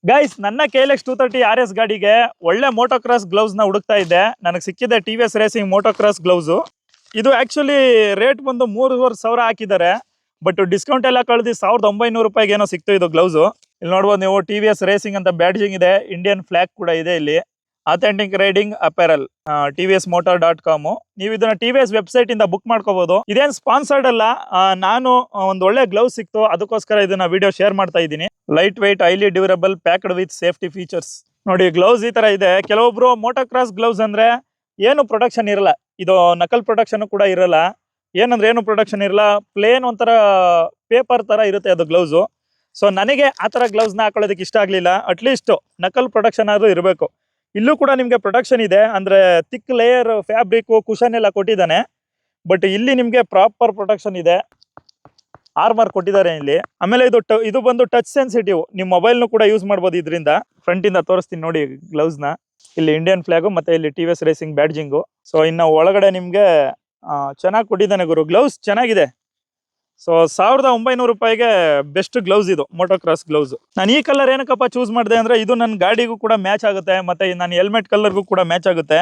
Guys, ನನ್ನ KLX 230 RS ಗಾಡಿಗೆ ಒಳ್ಳೆ ಮೋಟೋಕ್ರಾಸ್ ಗ್ಲೌಸ್ ನ ಹುಡುಕ್ತಾ ಇದ್ದೆ. ನನಗೆ ಸಿಕ್ಕಿದೆ TVS ರೇಸಿಂಗ್ ಮೋಟೋಕ್ರಾಸ್ ಗ್ಲೌಸ್. ಇದು ಆಕ್ಚುಲಿ ರೇಟ್ ಬಂದು 3,500 ಹಾಕಿದ್ದಾರೆ. ಬಟ್ ಡಿಸ್ಕೌಂಟ್ ಎಲ್ಲ ಕಳೆದಿ 1,900 ರೂಪಾಯಿಗೆ ಏನೋ ಸಿಕ್ತು ಇದು ಗ್ಲೌಸ್. ಇಲ್ಲಿ ನೋಡ್ಬೋದು ನೀವು, TVS ರೇಸಿಂಗ್ ಅಂತ ಬ್ಯಾಡ್ಜಿಂಗ್ ಇದೆ, ಇಂಡಿಯನ್ ಫ್ಲಾಗ್ ಕೂಡ ಇದೆ ಇಲ್ಲಿ. Authentic riding apparel, tvsmotor.com. ನೀವು ಇದನ್ನ TVS ವೆಬ್ಸೈಟ್ ಇಂದ ಬುಕ್ ಮಾಡ್ಕೋಬಹುದು. ಇದೇನ್ ಸ್ಪಾನ್ಸರ್ಡ್ ಅಲ್ಲ, ನಾನು ಒಂದು ಒಳ್ಳೆ ಗ್ಲೌಸ್ ಸಿಕ್ತು, ಅದಕ್ಕೋಸ್ಕರ ಇದನ್ನ ವಿಡಿಯೋ ಶೇರ್ ಮಾಡ್ತಾ ಇದ್ದೀನಿ. Light white, highly durable, packed with safety features. ನೋಡಿ, ಗ್ಲೌಸ್ ಈ ತರ ಇದೆ. ಕೆಲವೊಬ್ರು ಮೋಟೋಕ್ರಾಸ್ ಗ್ಲೌಸ್ ಅಂದ್ರೆ ಏನು ಪ್ರೊಡಕ್ಷನ್ ಇರಲ್ಲ, ಇದು ನಕಲ್ ಪ್ರೊಡಕ್ಷನ್ ಕೂಡ ಇರಲ್ಲ. ಏನಂದ್ರೆ ಏನು ಪ್ರೊಡಕ್ಷನ್ ಇರಲ್ಲ, ಪ್ಲೇನ್ ಒಂಥರ ಪೇಪರ್ ತರ ಇರುತ್ತೆ ಅದು ಗ್ಲೌಸು. ಸೊ ನನಗೆ ಆ ತರ ಗ್ಲೌಸ್ ನ ಹಾಕೊಳ್ಳೋದಕ್ಕೆ ಇಷ್ಟ ಆಗ್ಲಿಲ್ಲ. ಅಟ್ಲೀಸ್ಟ್ ನಕಲ್ ಪ್ರೊಡಕ್ಷನ್ ಆದ್ರೂ ಇರಬೇಕು. ಇಲ್ಲೂ ಕೂಡ ನಿಮ್ಗೆ ಪ್ರೊಡಕ್ಷನ್ ಇದೆ, ಅಂದ್ರೆ ಥಿಕ್ ಲೇಯರ್ ಫ್ಯಾಬ್ರಿಕ್, ಕುಶನ್ ಎಲ್ಲ ಕೊಟ್ಟಿದ್ದಾನೆ. ಬಟ್ ಇಲ್ಲಿ ನಿಮ್ಗೆ ಪ್ರಾಪರ್ ಪ್ರೊಟೆಕ್ಷನ್ ಇದೆ, ಆರ್ಮರ್ ಕೊಟ್ಟಿದ್ದಾರೆ ಇಲ್ಲಿ. ಆಮೇಲೆ ಇದು ಬಂದು ಟಚ್ ಸೆನ್ಸಿಟಿವ್, ನಿಮ್ಮ ಮೊಬೈಲ್ನು ಕೂಡ ಯೂಸ್ ಮಾಡ್ಬೋದು ಇದರಿಂದ. ಫ್ರಂಟ್ ಇಂದ ತೋರಿಸ್ತೀನಿ ನೋಡಿ ಗ್ಲೌಸ್ ನ. ಇಲ್ಲಿ ಇಂಡಿಯನ್ ಫ್ಲಾಗು ಮತ್ತೆ ಇಲ್ಲಿ TVS ರೇಸಿಂಗ್ ಬ್ಯಾಡ್ಜಿಂಗು. ಸೊ ಇನ್ನು ಒಳಗಡೆ ನಿಮ್ಗೆ ಚೆನ್ನಾಗಿ ಕೊಟ್ಟಿದ್ದಾನೆ ಗುರು, ಗ್ಲೌಸ್ ಚೆನ್ನಾಗಿದೆ. ಸೊ 1,900 ರೂಪಾಯಿಗೆ ಬೆಸ್ಟ್ ಗ್ಲೌಸ್ ಇದು, ಮೋಟೋಕ್ರಾಸ್ ಗ್ಲೌಸ್. ನಾನು ಈ ಕಲರ್ ಏನಕ್ಕಪ್ಪ ಚೂಸ್ ಮಾಡಿದೆ ಅಂದ್ರೆ, ಇದು ನನ್ನ ಗಾಡಿಗೂ ಕೂಡ ಮ್ಯಾಚ್ ಆಗುತ್ತೆ, ಮತ್ತೆ ನನ್ನ ಹೆಲ್ಮೆಟ್ ಕಲರ್ಗೂ ಕೂಡ ಮ್ಯಾಚ್ ಆಗುತ್ತೆ.